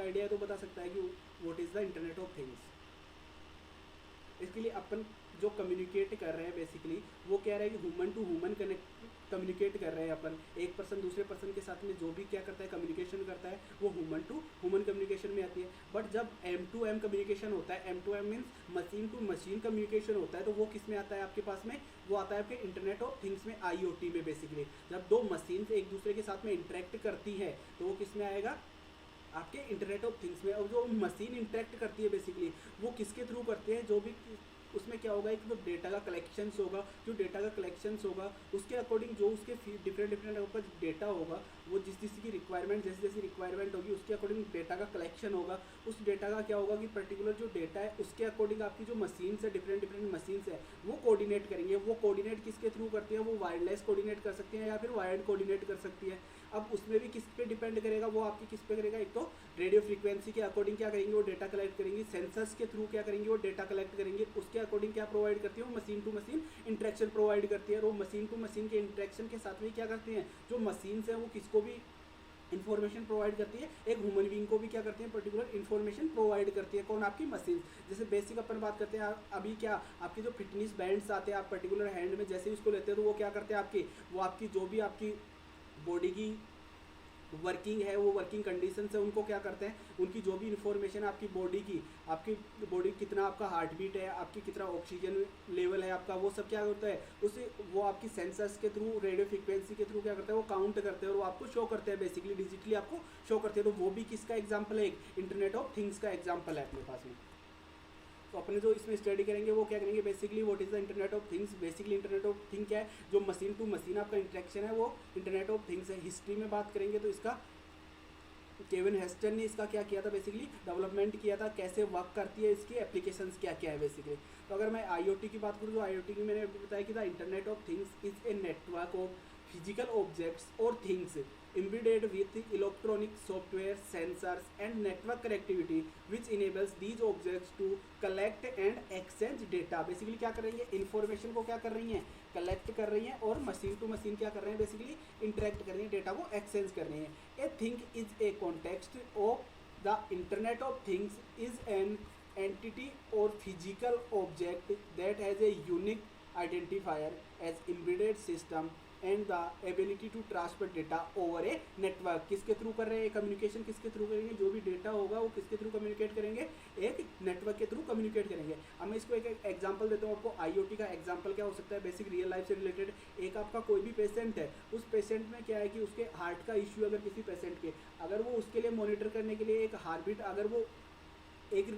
Idea है तो बता सकता है कि what is the internet of things. इसके लिए अपन जो कम्युनिकेट कर रहे हैं बेसिकली वो कह रहे हैं कि human to human connect communicate कर रहे हैं अपन, एक पर्सन दूसरे पर्सन के साथ में जो भी क्या करता है कम्युनिकेशन करता है वो ह्यूमन टू ह्यूमन कम्युनिकेशन में आती है। बट जब M2M कम्युनिकेशन होता है, M2M means machine to machine communication होता है, तो वो किस में आता है आपके पास में, वो आता है आपके इंटरनेट ऑफ थिंग्स में, IoT में। बेसिकली जब दो मशीन एक दूसरे के साथ में इंटरेक्ट करती है तो वो किस में आएगा, आपके इंटरनेट ऑफ थिंग्स में। और जो मशीन इंटरेक्ट करती है बेसिकली वो किसके थ्रू करते हैं, जो भी उसमें क्या होगा, एक तो डेटा का कलेक्शंस होगा, जो डेटा का कलेक्शंस होगा उसके अकॉर्डिंग जो उसके डिफरेंट डिफरेंट आपका डेटा होगा वो जिस जिस की रिक्वायरमेंट जैसी जैसी रिक्वायरमेंट होगी उसके अकॉर्डिंग डेटा का कलेक्शन होगा। उस डेटा का क्या होगा कि पर्टिकुलर जो डेटा है उसके अकॉर्डिंग आपकी जो मशीन्स है, डिफरेंट डिफरेंट मशीन्स है वो कोऑर्डिनेट करेंगे। वो कोऑर्डिनेट किसके थ्रू करती है, वो वायरलेस कोऑर्डिनेट कर सकती है या फिर वायर्ड कोऑर्डिनेट कर सकती है। अब उसमें भी किस पे डिपेंड करेगा, वो आपकी किस पे करेगा, एक तो रेडियो फ्रीक्वेंसी के अकॉर्डिंग क्या करेंगे वो डेटा कलेक्ट करेंगे, सेंसर्स के थ्रू क्या करेंगे वो डेटा कलेक्ट करेंगे, उसके अकॉर्डिंग क्या प्रोवाइड करती है वो machine to machine interaction provide करती है। और वो मशीन टू मशीन के इंटरेक्शन के साथ में क्या करती हैं, जो मशीन्स हैं वो किसको भी इन्फॉर्मेशन प्रोवाइड करती है, एक ह्यूमन बीइंग को भी क्या करती है पर्टिकुलर इन्फॉर्मेशन प्रोवाइड करती है। कौन, आपकी मशीन। जैसे बेसिक अपन बात करते हैं अभी क्या, आपके जो फिटनेस बैंड्स आते हैं आप पर्टिकुलर हैंड में जैसे ही उसको लेते हैं तो वो क्या करते हैं आपकी, वो आपकी जो भी आपकी बॉडी की वर्किंग है, वो वर्किंग कंडीशन है, उनको क्या करते हैं, उनकी जो भी इन्फॉर्मेशन आपकी बॉडी कितना आपका हार्ट बीट है, आपकी कितना ऑक्सीजन लेवल है आपका, वो सब क्या होता है उसे वो आपकी सेंसर्स के थ्रू रेडियो फ्रीक्वेंसी के थ्रू क्या करते हैं वो काउंट करते हैं और वो आपको शो करते हैं, बेसिकली डिजिटली आपको शो करते हैं। तो वो भी किसका एग्जाम्पल है, एक इंटरनेट ऑफ थिंग्स का एग्जाम्पल है अपने पास में। तो अपने जो इसमें स्टडी करेंगे वो क्या करेंगे, basically what is the internet of things. Basically internet of thing क्या है, जो मशीन टू मशीन आपका इंटरेक्शन है वो इंटरनेट ऑफ थिंग्स है। हिस्ट्री में बात करेंगे तो इसका केविन हेस्टन ने इसका क्या किया था, बेसिकली डेवलपमेंट किया था, कैसे वर्क करती है, इसकी एप्लीकेशंस क्या क्या है बेसिकली। तो अगर मैं IoT की बात करूँ तो IoT की मैंने बताया कि the internet of things is a network of physical objects और things embedded with electronic software, sensors and network connectivity which enables these objects to collect and exchange data। Basically क्या कर रही है, इन्फॉर्मेशन को क्या कर रही हैं, कलेक्ट कर रही हैं और मशीन टू मशीन क्या कर रहे हैं, बेसिकली इंटरेक्ट कर रही है, डेटा को एक्सचेंज कर रही है। A thing is a context of the internet of things is an entity or physical object that has a unique identifier as embedded system and the ability to transfer data over a network. किसके through कर रहे हैं communication, किसके through करेंगे, जो भी data होगा वो किसके थ्रू कम्युनिकेट करेंगे, एक नेटवर्क के थ्रू कम्युनिकेट करेंगे। अब मैं इसको एक एग्जांपल देता हूँ आपको। IoT का एग्जांपल क्या हो सकता है, बेसिक रियल लाइफ से रिलेटेड। एक आपका कोई भी पेशेंट है, उस पेशेंट में क्या है कि उसके हार्ट का इश्यू अगर किसी पेशेंट के, अगर वो उसके लिए मॉनिटर करने के लिए एक हार्ट बीट, अगर वो एक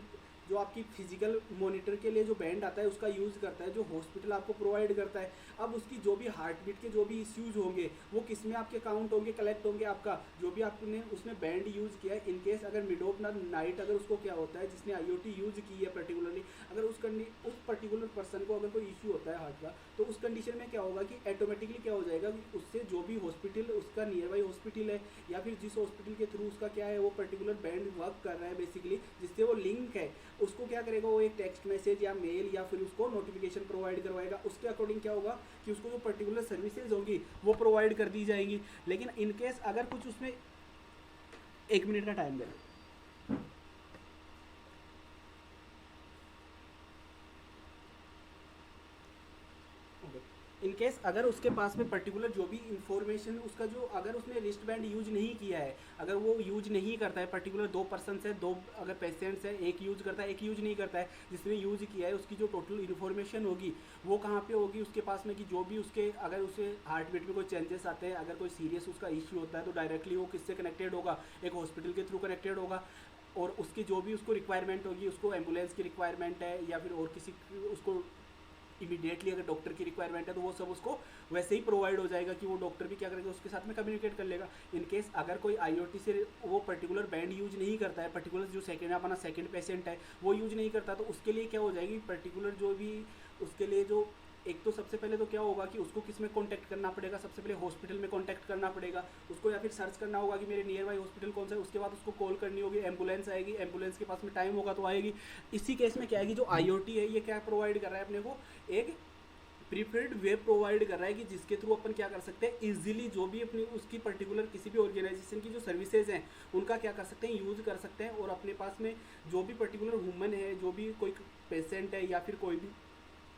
जो आपकी फिजिकल मॉनिटर के लिए जो बैंड आता है उसका यूज़ करता है, जो हॉस्पिटल आपको प्रोवाइड करता है। अब उसकी जो भी हार्ट बीट के जो भी इश्यूज होंगे वो किस में आपके काउंट होंगे, कलेक्ट होंगे। आपका जो भी आपने उसमें बैंड यूज़ किया है, इनकेस अगर मिड ऑफ नाइट अगर उसको क्या होता है, जिसने IoT यूज़ की है पर्टिकुलरली, अगर उस पर्टिकुलर पर्सन को अगर कोई इश्यू होता है हार्ट का, तो उस कंडीशन में क्या होगा कि ऑटोमेटिकली क्या हो जाएगा कि उससे जो भी हॉस्पिटल उसका नियर बाई हॉस्पिटल है या फिर जिस हॉस्पिटल के थ्रू उसका क्या है वो पर्टिकुलर बैंड वर्क कर रहा है बेसिकली, जिससे वो लिंक है, उसको क्या करेगा वो एक टेक्स्ट मैसेज या मेल या फिर उसको नोटिफिकेशन प्रोवाइड करवाएगा। उसके अकॉर्डिंग क्या होगा कि उसको जो पर्टिकुलर सर्विसेज होंगी वो प्रोवाइड कर दी जाएंगी। लेकिन इनकेस अगर कुछ उसमें 1 मिनट का टाइम देना, इनकेस अगर उसके पास में पर्टिकुलर जो भी इंफॉर्मेशन उसका जो अगर उसने रिस्ट बैंड यूज नहीं किया है, अगर वो यूज नहीं करता है, पर्टिकुलर 2 पर्सन है, 2 अगर पेशेंट्स है, एक यूज करता है एक यूज नहीं करता है, जिसने यूज किया है उसकी जो टोटल इन्फॉर्मेशन होगी वो कहाँ पे होगी उसके पास में, कि जो भी उसके अगर उसे हार्ट बीट में कोई चेंजेस आते हैं, अगर कोई सीरियस उसका इश्यू होता है तो डायरेक्टली वो किससे कनेक्टेड होगा, एक हॉस्पिटल के थ्रू कनेक्टेड होगा। और उसकी जो भी उसको रिक्वायरमेंट होगी, उसको एम्बुलेंस की रिक्वायरमेंट है या फिर और किसी उसको इमीडिएटली अगर डॉक्टर की रिक्वायरमेंट है तो वो सब उसको वैसे ही प्रोवाइड हो जाएगा कि वो डॉक्टर भी क्या करेगा उसके साथ में कम्युनिकेट कर लेगा। इनकेस अगर कोई IoT से वो पर्टिकुलर बैंड यूज नहीं करता है, पर्टिकुलर जो अपना सेकंड पेशेंट है वो यूज नहीं करता, तो उसके लिए क्या हो जाएगी पर्टिकुलर जो भी उसके लिए जो एक तो सबसे पहले तो क्या होगा कि उसको किस में कॉन्टैक्ट करना पड़ेगा, सबसे पहले हॉस्पिटल में कॉन्टैक्ट करना पड़ेगा उसको, या फिर सर्च करना होगा कि मेरे नियर बाई हॉस्पिटल कौन सा है। उसके बाद उसको कॉल करनी होगी, एम्बुलेंस आएगी, एम्बुलेंस के पास में टाइम होगा तो आएगी। इसी केस में क्या है कि जो IoT है ये क्या प्रोवाइड कर रहा है अपने को, एक प्रीफर्ड वे प्रोवाइड कर रहा है कि जिसके थ्रू अपन क्या कर सकते हैं, इजीली जो भी अपनी उसकी पर्टिकुलर किसी भी ऑर्गेनाइजेशन की जो सर्विसेज हैं उनका क्या कर सकते हैं, यूज़ कर सकते हैं। और अपने पास में जो भी पर्टिकुलर ह्यूमन है, जो भी कोई पेशेंट है या फिर कोई भी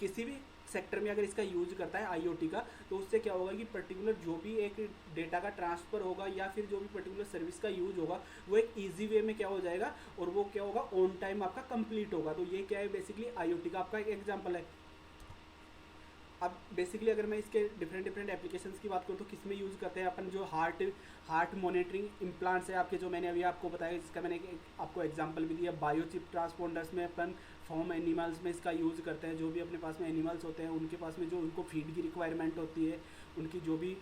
किसी भी सेक्टर में अगर इसका यूज करता है आईओटी का, तो उससे क्या होगा कि पर्टिकुलर जो भी एक डेटा का ट्रांसफ़र होगा या फिर जो भी पर्टिकुलर सर्विस का यूज होगा वो एक इजी वे में क्या हो जाएगा, और वो क्या होगा, ऑन टाइम आपका कंप्लीट होगा। तो ये क्या है, बेसिकली आईओटी का आपका एक एग्जांपल है। अब बेसिकली अगर मैं इसके डिफरेंट डिफरेंट एप्लीकेशंस की बात करूँ तो किस में यूज़ करते हैं अपन, जो हार्ट मॉनिटरिंग इम्प्लांट्स है आपके, जो मैंने अभी आपको बताया, जिसका मैंने आपको एग्जांपल भी दिया। बायोचिप ट्रांसपोंडर्स में अपन फॉर्म एनिमल्स में इसका यूज़ करते हैं। जो भी अपने पास में एनिमल्स होते हैं उनके पास में जो उनको फीड की रिक्वायरमेंट होती है, उनकी जो भी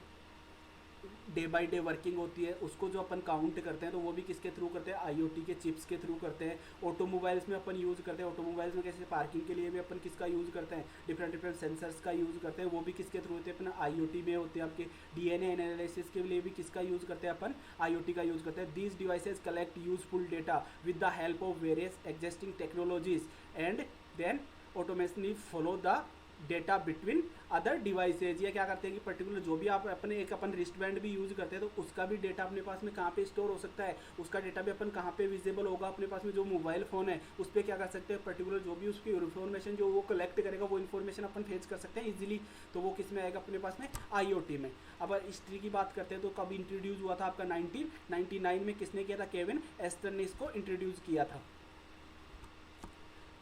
डे बाय डे वर्किंग होती है, उसको जो अपन काउंट करते हैं तो वो भी किसके थ्रू करते हैं, आईओटी के चिप्स के थ्रू करते हैं। ऑटोमोबाइल्स में अपन यूज़ करते हैं, ऑटोमोबाइल्स में कैसे पार्किंग के लिए भी अपन किसका यूज़ करते हैं, डिफरेंट डिफरेंट सेंसर्स का यूज़ करते हैं, वो भी किसके थ्रू होते हैं, अपना आईओटी में होते हैं। आपके डीएनए एनालिसिस के लिए भी किसका यूज़ करते हैं, अपन आईओटी का यूज़ करते हैं। These devices collect useful data with the help of various existing technologies and then automatically follow the data between other devices. ये क्या करते हैं कि पर्टिकुलर जो भी आप अपने एक अपन रिस्ट बैंड भी यूज़ करते हैं तो उसका भी डेटा अपने पास में कहाँ पे स्टोर हो सकता है, उसका डेटा भी अपन कहाँ पे विजिबल होगा। अपने पास में जो मोबाइल फ़ोन है उस पर क्या कर सकते हैं, पर्टिकुलर जो भी उसकी इन्फॉर्मेशन जो वो कलेक्ट करेगा वो इन्फॉर्मेशन अपन फेच कर सकते हैं ईजिली। तो वो किस में आएगा, अपने पास में आईओटी में। अब हिस्ट्री की बात करते हैं तो कब इंट्रोड्यूस हुआ था आपका, 1999 में किसने किया था, केविन एस्टर ने इसको इंट्रोड्यूस किया था।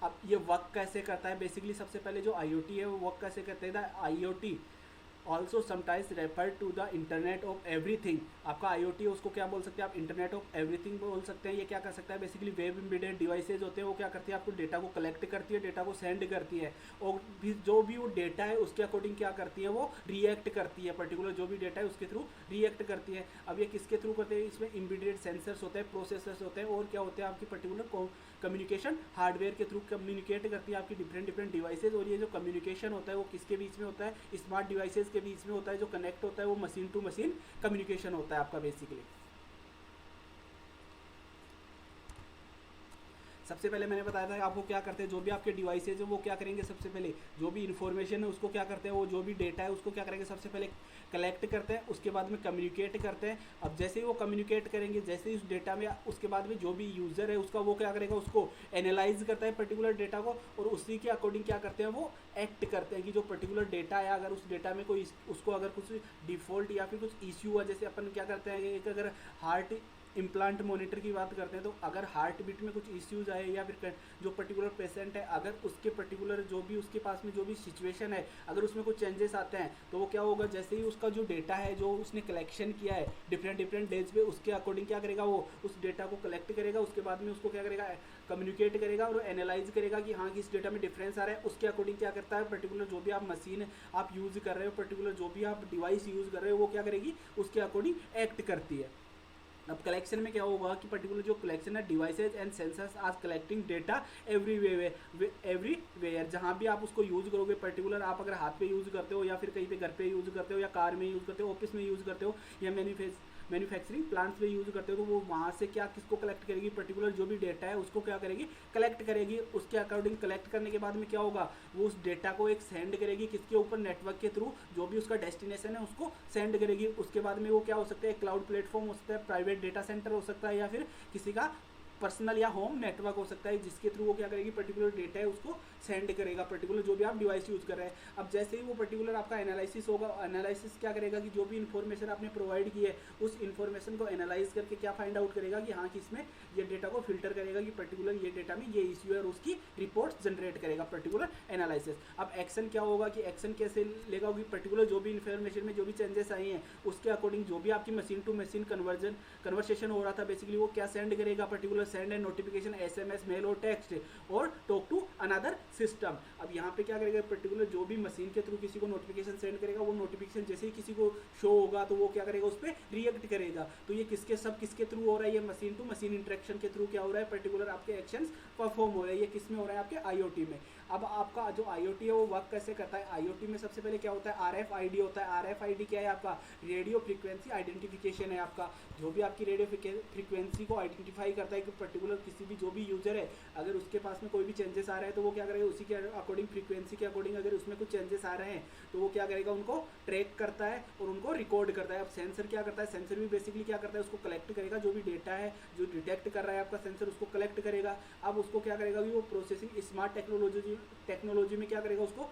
अब ये वर्क कैसे करता है, बेसिकली सबसे पहले जो आईओटी है वो वर्क कैसे करते हैं, IoT also sometimes refer to the internet of everything. आपका आईओटी है उसको क्या बोल सकते हैं आप, इंटरनेट ऑफ एवरीथिंग बोल सकते हैं। ये क्या कर सकता है, बेसिकली वेब इम्बेडेड डिवाइसेज होते हैं, वो क्या करती है, आपको डेटा को कलेक्ट करती है, डेटा को सेंड करती है, और भी जो भी वो डेटा है उसके अकॉर्डिंग क्या करती है, वो रिएक्ट करती है। पर्टिकुलर जो भी डेटा है उसके थ्रू रिएक्ट करती है। अब ये किसके थ्रू करते हैं, इसमें इम्बेडेड सेंसर्स होते हैं, प्रोसेसर्स होते हैं, और क्या होते हैं आपकी पर्टिकुलर कम्युनिकेशन हार्डवेयर के थ्रू कम्युनिकेट करती है आपकी डिफरेंट डिफरेंट डिवाइसेज। और ये जो कम्युनिकेशन होता है वो किसके बीच में होता है, स्मार्ट डिवाइसेज के बीच में होता है। जो कनेक्ट होता है वो मशीन टू मशीन कम्युनिकेशन होता है आपका बेसिकली। सबसे पहले मैंने बताया था आपको क्या करते हैं, जो भी आपके डिवाइसेज है वो क्या करेंगे, सबसे पहले जो भी इन्फॉर्मेशन है उसको क्या करते हैं, वो जो भी डेटा है उसको क्या करेंगे, सबसे पहले कलेक्ट करते हैं, उसके बाद में कम्युनिकेट करते हैं। अब जैसे ही वो कम्युनिकेट करेंगे, जैसे ही उस डेटा में, उसके बाद में जो भी यूज़र है उसका वो क्या करेगा, उसको एनालाइज करता है पर्टिकुलर डेटा को, और उसी के अकॉर्डिंग क्या करते हैं, वो एक्ट करते हैं कि जो पर्टिकुलर डेटा है, अगर उस डेटा में कोई उसको अगर कुछ डिफ़ॉल्ट या फिर कुछ इश्यू है, जैसे अपन क्या करते हैं, एक अगर हार्ट इम्प्लांट मॉनिटर की बात करते हैं तो अगर हार्ट बीट में कुछ इश्यूज आए या फिर जो पर्टिकुलर पेशेंट है अगर उसके पर्टिकुलर जो भी उसके पास में जो भी सिचुएशन है अगर उसमें कुछ चेंजेस आते हैं तो वो क्या होगा, जैसे ही उसका जो डेटा है जो उसने कलेक्शन किया है डिफरेंट डिफरेंट डेज पे, उसके अकॉर्डिंग क्या करेगा, वो उस डेटा को कलेक्ट करेगा, उसके बाद में उसको क्या करेगा, कम्युनिकेट करेगा और एनालाइज करेगा कि हाँ किस डेटा में डिफरेंस आ रहा है। उसके अकॉर्डिंग क्या करता है, पर्टिकुलर जो भी आप मशीन आप यूज़ कर रहे हो, पर्टिकुलर जो भी आप डिवाइस यूज़ कर रहे हो वो क्या करेगी, उसके अकॉर्डिंग एक्ट करती है। अब कलेक्शन में क्या होगा कि पर्टिकुलर जो कलेक्शन है devices and sensors are collecting data everywhere, जहाँ भी आप उसको यूज़ करोगे, पर्टिकुलर आप अगर हाथ पे यूज़ करते हो या फिर कहीं पे घर पे यूज़ करते हो या कार में यूज़ करते हो, ऑफिस में यूज़ करते हो या मैन्युफैक्चरिंग प्लांट्स में यूज़ करते हो, तो वो वहाँ से क्या किसको कलेक्ट करेगी, पर्टिकुलर जो भी डेटा है उसको क्या करेगी, कलेक्ट करेगी। उसके अकॉर्डिंग कलेक्ट करने के बाद में क्या होगा, वो उस डेटा को एक सेंड करेगी किसके ऊपर, नेटवर्क के थ्रू, जो भी उसका डेस्टिनेशन है उसको सेंड करेगी। उसके बाद में वो क्या हो सकता है, क्लाउड प्लेटफॉर्म हो सकता है, प्राइवेट डेटा सेंटर हो सकता है या फिर किसी का पर्सनल या होम नेटवर्क हो सकता है, जिसके थ्रू वो क्या करेगी, पर्टिकुलर डेटा है उसको सेंड करेगा, पर्टिकुलर जो भी आप डिवाइस यूज़ कर रहे हैं। अब जैसे ही वो पर्टिकुलर आपका एनालिसिस होगा, एनालिसिस क्या करेगा कि जो भी इन्फॉर्मेशन आपने प्रोवाइड की है उस इन्फॉर्मेशन को एनालाइज करके क्या फाइंड आउट करेगा कि हाँ किसमें ये डेटा को फिल्टर करेगा कि पर्टिकुलर ये डेटा में ये इश्यू है और उसकी रिपोर्ट जनरेट करेगा पर्टिकुलर एनालिसिस। अब एक्शन क्या होगा कि एक्शन कैसे लेगा कि पर्टिकुलर जो भी इन्फॉर्मेशन में जो भी चेंजेस आए हैं उसके अकॉर्डिंग जो भी आपकी मशीन टू मशीन कन्वर्सेशन हो रहा था बेसिकली वो क्या सेंड करेगा, particular send and notification SMS mail और टेक्स्ट और टॉक टू अनदर सिस्टम। अब यहाँ पे क्या करेगा, पर्टिकुलर जो भी मशीन के थ्रू किसी को नोटिफिकेशन सेंड करेगा वो नोटिफिकेशन जैसे ही किसी को शो होगा तो वो क्या करेगा, उस पर रिएक्ट करेगा। तो ये किसके थ्रू हो रहा है, ये मशीन टू मशीन इंटरेक्शन के थ्रू क्या हो रहा है, पर्टिकुलर आपके एक्शंस परफॉर्म हो रहे हैं। ये किस में हो रहा है, आपके आईओटी में। अब आपका जो आईओटी है वो वर्क कैसे करता है, आईओटी में सबसे पहले क्या होता है, आरएफआईडी होता है। आरएफआईडी क्या है, आपका रेडियो फ्रीक्वेंसी आइडेंटिफिकेशन है। आपका जो भी आपकी रेडियो फ्रीक्वेंसी को आइडेंटिफाई करता है कि पर्टिकुलर किसी भी जो भी यूजर है, अगर उसके पास में कोई भी चेंजेस आ रहा है तो वो क्या करेगा, उसी के अकॉर्डिंग, फ्रीक्वेंसी के अकॉर्डिंग अगर उसमें कुछ चेंजेस आ रहे हैं तो वो क्या करेगा, उनको ट्रैक करता है और उनको रिकॉर्ड करता है। अब सेंसर क्या करता है, सेंसर भी बेसिकली क्या करता है, उसको कलेक्ट करेगा, जो भी डेटा है जो डिटेक्ट कर रहा है आपका सेंसर उसको कलेक्ट करेगा। अब उसको क्या करेगा कि वो प्रोसेसिंग स्मार्ट टेक्नोलॉजी में क्या करेगा, उसको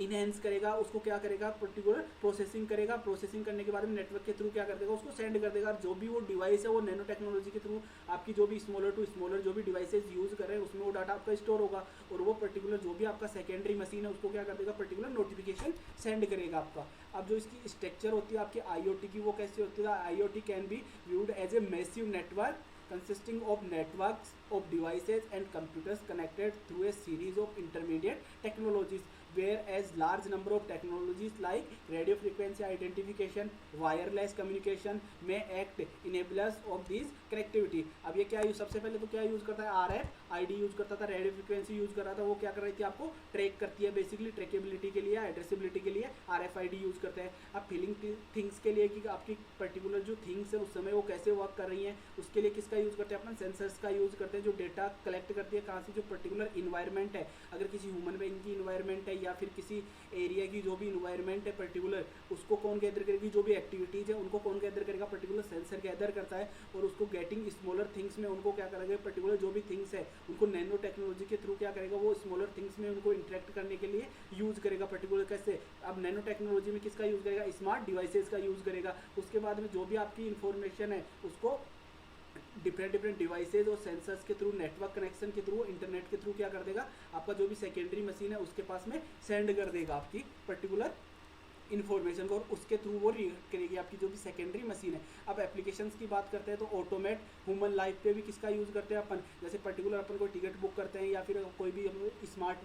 इनहेंस करेगा, उसको क्या करेगा, पर्टिकुलर प्रोसेसिंग करेगा। प्रोसेसिंग करने के बाद में नेटवर्क के थ्रू क्या कर देगा, उसको सेंड कर देगा। जो भी वो डिवाइस है वो नैनो टेक्नोलॉजी के थ्रू आपकी जो भी स्मॉलर टू स्मॉलर जो भी डिवाइसेज यूज़ कर रहे हैं उसमें वो डाटा आपका स्टोर होगा, और वो पर्टिकुलर जो भी आपका सेकेंडरी मशीन है उसको क्या कर देगा, पर्टिकुलर नोटिफिकेशन सेंड करेगा आपका। अब जो इसकी स्ट्रक्चर होती है आपकी IoT की, वो कैसी होती है, IoT can be viewed as a massive network consisting of networks of devices and computers connected through a series of intermediate technologies, whereas large number of technologies like radio frequency identification, wireless communication may act enablers of these connectivity। अब ये क्या use, सबसे पहले तो क्या use करता है, RFID use करता था, रेडियो फ्रिक्वेंसी यूज कर रहा था। वो क्या कर रही थी, आपको ट्रैक करती है, बेसिकली ट्रैकेबिलिटी के लिए, एड्रेसेबिलिटी के लिए RFID यूज करते हैं। अब फीलिंग थिंग्स के लिए कि आपकी पर्टिकुलर जो थिंग्स है उस समय वो कैसे वर्क कर रही हैं, उसके लिए किसका यूज करते हैं, अपन सेंसर्स का यूज करते हैं, जो डेटा कलेक्ट करती है कहाँ से, जो पर्टिकुलर इन्वायरमेंट है, अगर किसी ह्यूमन बीइंग की इन्वायरमेंट है या फिर किसी एरिया की जो भी इन्वायरमेंट है पर्टिकुलर, उसको कौन गैदर करेगी, जो भी एक्टिविटीज है उनको कौन गैदर करेगा, पर्टिकुलर सेंसर गैदर करता है, और उसको गेटिंग स्मॉलर थिंग्स में उनको क्या करेगा, पर्टिकुलर जो भी थिंग्स है उनको नैनो टेक्नोलॉजी के थ्रू क्या करेगा, वो स्मॉलर थिंग्स में उनको इंटरेक्ट करने के लिए यूज करेगा। पर्टिकुलर कैसे, अब नैनो टेक्नोलॉजी में किसका यूज करेगा, स्मार्ट डिवाइसेज का यूज करेगा। उसके बाद में जो भी आपकी इंफॉर्मेशन है उसको डिफरेंट डिवाइसेज और सेंसर्स के थ्रू, नेटवर्क कनेक्शन के थ्रू, इंटरनेट के थ्रू क्या कर देगा, आपका जो भी सेकेंडरी मशीन है उसके पास में सेंड कर देगा आपकी पर्टिकुलर इन्फॉर्मेशन को, और उसके थ्रू वो रिएक्ट करेगी आपकी जो भी सेकेंडरी मशीन है। अब एप्लीकेशंस की बात करते हैं तो ऑटोमेट ह्यूमन लाइफ पे भी किसका यूज़ करते हैं अपन, जैसे पर्टिकुलर अपन कोई टिकट बुक करते हैं या फिर कोई भी स्मार्ट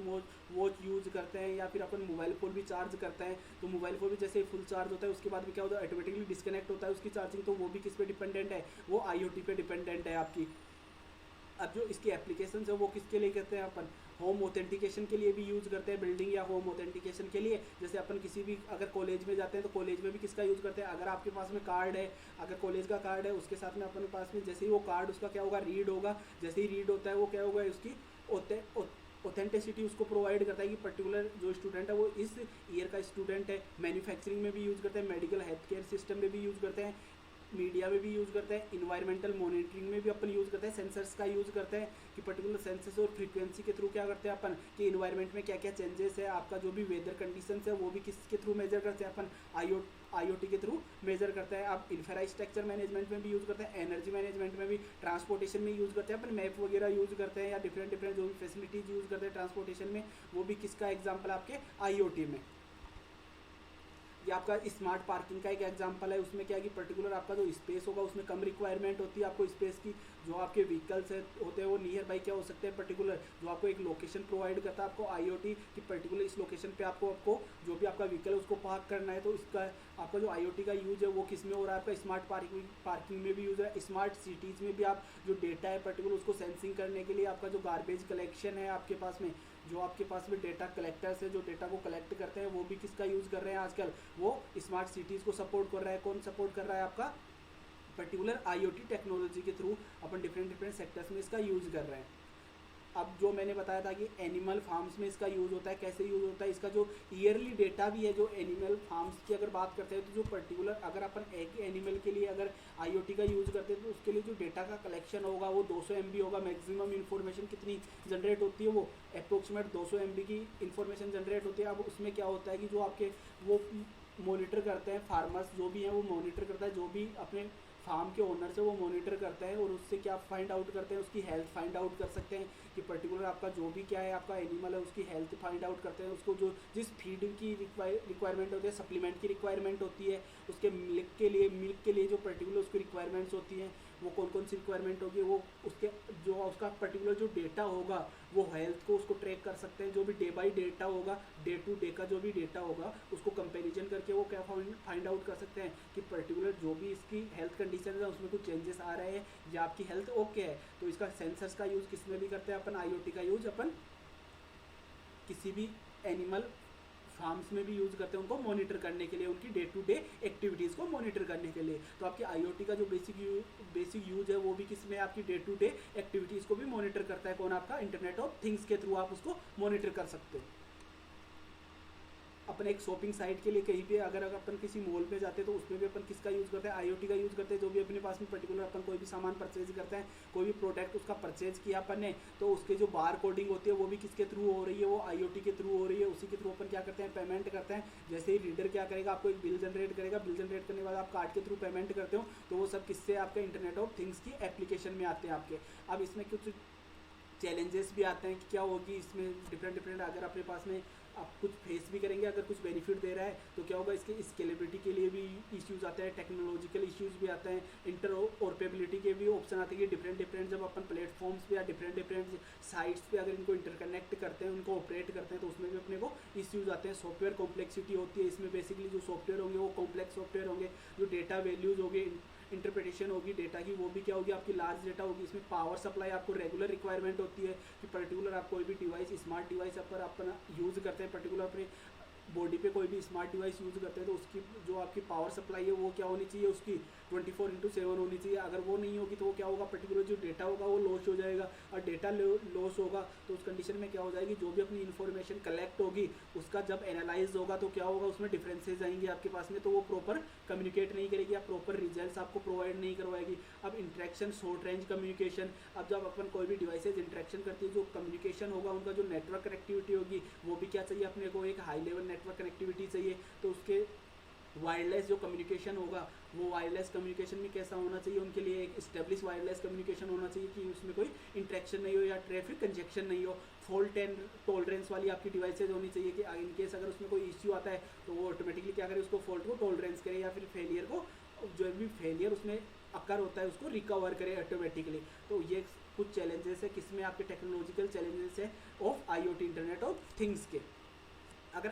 वॉच यूज़ करते हैं या फिर अपन मोबाइल फ़ोन भी चार्ज करते हैं, तो मोबाइल फ़ोन भी जैसे फुल चार्ज होता है उसके बाद भी क्या होता है, ऑटोमेटिकली डिस्कनेक्ट होता है उसकी चार्जिंग, तो वो भी किस पे डिपेंडेंट है, वो IoT पे डिपेंडेंट है आपकी। अब जो इसकी एप्लीकेशन है वो किसके लिए करते हैं, अपन होम ऑथेंटिकेशन के लिए भी यूज़ करते हैं, बिल्डिंग या होम ऑथेंटिकेशन के लिए। जैसे अपन किसी भी अगर कॉलेज में जाते हैं तो कॉलेज में भी किसका यूज़ करते हैं, अगर आपके पास में कार्ड है, अगर कॉलेज का कार्ड है उसके साथ में अपने पास में जैसे ही वो कार्ड उसका क्या होगा, रीड होगा, जैसे ही रीड होता है वो क्या होगा, उसकी ऑथेंटिसिटी उसको प्रोवाइड करता है कि पर्टिकुलर जो स्टूडेंट है वो इस ईयर का स्टूडेंट है। मैन्युफैक्चरिंग में भी यूज़ करते हैं, मेडिकल हेल्थ केयर सिस्टम में भी यूज़ करते हैं, मीडिया में भी यूज़ करते हैं, इन्वायरमेंटल मॉनिटरिंग में भी अपन यूज़ करते हैं, सेंसर्स का यूज़ करते हैं कि पर्टिकुलर सेंसर्स और फ्रीक्वेंसी के थ्रू क्या करते हैं अपन कि इन्वायरमेंट में क्या क्या चेंजेस है, आपका जो भी वेदर कंडीशंस है वो भी किसके थ्रू मेजर करते हैं अपन, IoT के थ्रू मेजर करते हैं। आप इंफ्रास्ट्रक्चर मैनेजमेंट में भी यूज़ करते हैं, एनर्जी मैनेजमेंट में भी, ट्रांसपोर्टेशन में यूज़ करते हैं अपन, मैप वगैरह यूज़ करते हैं या डिफरेंट जो भी फैसिलिटीज़ यूज़ करते हैं ट्रांसपोर्टेशन में, वो भी किसका एग्जाम्पल आपके IoT में। ये आपका स्मार्ट पार्किंग का एक एग्जांपल है, उसमें क्या है कि पर्टिकुलर आपका जो स्पेस होगा उसमें कम रिक्वायरमेंट होती है आपको स्पेस की, जो आपके व्हीकल्स होते हैं वो नियर बाई क्या हो सकते हैं, पर्टिकुलर जो आपको एक लोकेशन प्रोवाइड करता है आपको IoT कि पर्टिकुलर इस लोकेशन पे आपको जो भी आपका व्हीकल है उसको पार्क करना है, तो इसका आपका जो IoT का यूज़ है वो किस में हो रहा है, आपका स्मार्ट पार्किंग में भी यूज़ है। स्मार्ट सिटीज़ में भी आप जो डेटा है पर्टिकुलर उसको सेंसिंग करने के लिए आपका जो गार्बेज कलेक्शन है आपके पास में, जो आपके पास में डेटा कलेक्टर्स है जो डेटा को कलेक्ट करते हैं वो भी किसका यूज़ कर रहे हैं आजकल, वो स्मार्ट सिटीज़ को सपोर्ट कर रहा है। कौन सपोर्ट कर रहा है, आपका पर्टिकुलर IoT टेक्नोलॉजी के थ्रू अपन डिफरेंट सेक्टर्स में इसका यूज़ कर रहे हैं। अब जो मैंने बताया था कि एनिमल फार्म्स में इसका यूज़ होता है, कैसे यूज़ होता है, इसका जो ईयरली डेटा भी है जो एनिमल फार्म्स की अगर बात करते हैं तो जो पर्टिकुलर अगर अपन एक एनिमल के लिए अगर IoT का यूज़ करते हैं तो उसके लिए जो डेटा का कलेक्शन होगा वो 200 MB होगा। मैक्सिमम इन्फॉर्मेशन कितनी जनरेट होती है, वो अप्रोक्सीमेट 200 MB की इन्फॉर्मेशन जनरेट होती है। अब उसमें क्या होता है कि जो आपके वो मॉनिटर करते हैं फार्मर्स जो भी हैं वो मॉनिटर करता है, जो भी अपने फार्म के ओनर से वो मॉनिटर करता है और उससे क्या फाइंड आउट करते हैं, उसकी हेल्थ फाइंड आउट कर सकते हैं कि पर्टिकुलर आपका जो भी क्या है आपका एनिमल है उसकी हेल्थ फाइंड आउट करते हैं। उसको जो जिस फीड की रिक्वायरमेंट होती है, सप्लीमेंट की रिक्वायरमेंट होती है, उसके मिल्क के लिए जो पर्टिकुलर उसकी रिक्वायरमेंट्स होती हैं वो कौन सी रिक्वायरमेंट होगी, वो उसके जो उसका पर्टिकुलर जो डेटा होगा वो हेल्थ को उसको ट्रैक कर सकते हैं। जो भी डे बाई डेटा होगा, डे टू डे का जो भी डेटा होगा उसको कंपैरिजन करके वो क्या फाइंड आउट कर सकते हैं कि पर्टिकुलर जो भी इसकी हेल्थ कंडीशन है उसमें कुछ चेंजेस आ रहे हैं या आपकी हेल्थ ओके है। तो इसका सेंसर्स का यूज़ किस में भी करते हैं अपन, IoT का यूज़ अपन किसी भी एनिमल फार्म्स में भी यूज़ करते हैं उनको मॉनिटर करने के लिए, उनकी डे टू डे एक्टिविटीज़ को मॉनिटर करने के लिए। तो आपकी IoT का जो बेसिक यूज है वो भी किस में, आपकी डे टू डे एक्टिविटीज़ को भी मॉनिटर करता है। कौन? आपका इंटरनेट ऑफ थिंग्स के थ्रू आप उसको मॉनिटर कर सकते हो। अपन एक शॉपिंग साइट के लिए कहीं पे अगर अपन किसी मॉल पे जाते हैं तो उसमें भी अपन किसका यूज़ करते हैं? IoT का यूज़ करते हैं। जो भी अपने पास में पर्टिकुलर अपन कोई भी सामान परचेज करते हैं, कोई भी प्रोडक्ट उसका परचेज किया अपन ने, तो उसके जो बार कोडिंग होती है वो भी किसके थ्रू हो रही है? वो IoT के थ्रू हो रही है। उसी के थ्रू अपन क्या करते हैं? पेमेंट करते हैं। जैसे ही रीडर क्या करेगा, आपको एक बिल जनरेट करेगा, बिल जनरेट करने के बाद आप कार्ड के थ्रू पेमेंट करते हो, तो वो सब किससे? आपके इंटरनेट ऑफ थिंग्स की एप्लीकेशन में आते हैं आपके। अब इसमें कुछ चैलेंजेस भी आते हैं कि क्या होगी इसमें, डिफरेंट अगर अपने पास में आप कुछ फेस भी करेंगे, अगर कुछ बेनिफिट दे रहा है तो क्या होगा, इसके स्केलेबिलिटी के लिए भी इश्यूज आते हैं, टेक्नोलॉजिकल इश्यूज भी आते हैं, इंटरऑपरेबिलिटी के भी ऑप्शन आते हैं कि डिफरेंट जब अपन प्लेटफॉर्म्स पे या डिफरेंट साइट्स पे अगर इनको इंटरकनेक्ट करते हैं, उनको ऑपरेट करते हैं, तो उसमें भी अपने को इश्यूज आते हैं। सॉफ्टवेयर कॉम्प्लेक्सिटी होती है इसमें, बेसिकली जो सॉफ्टवेयर होंगे वो कॉम्प्लेक्स सॉफ्टवेयर होंगे, जो डेटा वैल्यूज होंगे, इंटरप्रिटेशन होगी डेटा की, वो भी क्या होगी? आपकी लार्ज डेटा होगी। इसमें पावर सप्लाई आपको रेगुलर रिक्वायरमेंट होती है कि पर्टिकुलर आप कोई भी डिवाइस, स्मार्ट डिवाइस पर अपना यूज़ करते हैं, पर्टिकुलर अपने बॉडी पे कोई भी स्मार्ट डिवाइस यूज़ करते हैं, तो उसकी जो आपकी पावर सप्लाई है वो क्या होनी चाहिए? उसकी 24/7 होनी चाहिए। अगर वो नहीं होगी तो वो क्या होगा? पर्टिकुलर जो डेटा होगा वो लॉस हो जाएगा, और डेटा लॉस होगा तो उस कंडीशन में क्या हो जाएगी? जो भी अपनी इन्फॉर्मेशन कलेक्ट होगी उसका जब एनालाइज होगा तो क्या होगा? उसमें डिफरेंसेज आएंगे आपके पास में, तो वो प्रॉपर कम्युनिकेट नहीं करेगी या प्रॉपर रिजल्ट्स आपको प्रोवाइड नहीं करवाएगी। अब इंटरेक्शन, शॉर्ट रेंज कम्युनिकेशन, अब जब अपन कोई भी डिवाइसेज इंटरेक्शन करती है, जो कम्युनिकेशन होगा उनका जो नेटवर्क कनेक्टिविटी होगी वो भी क्या चाहिए अपने को? एक हाई लेवल नेटवर्क कनेक्टिविटी चाहिए। तो उसके वायरलेस जो कम्युनिकेशन होगा वो वायरलेस कम्युनिकेशन में कैसा होना चाहिए? उनके लिए एक स्टेब्लिश वायरलेस कम्युनिकेशन होना चाहिए कि उसमें कोई इंटरेक्शन नहीं हो या ट्रैफिक कंजेक्शन नहीं हो। फॉल्ट एंड टॉलरेंस वाली आपकी डिवाइसेज होनी चाहिए कि इन केस अगर उसमें कोई इश्यू आता है तो वो ऑटोमेटिकली क्या करे? उसको फॉल्ट को टॉलरेंस करे, या फिर फेलियर को, जो भी फेलियर उसमें अकर होता है उसको रिकवर करे ऑटोमेटिकली। तो ये कुछ चैलेंजेस है किसमें? आपके टेक्नोलॉजिकल चैलेंजेस है of IoT, internet of things के। अगर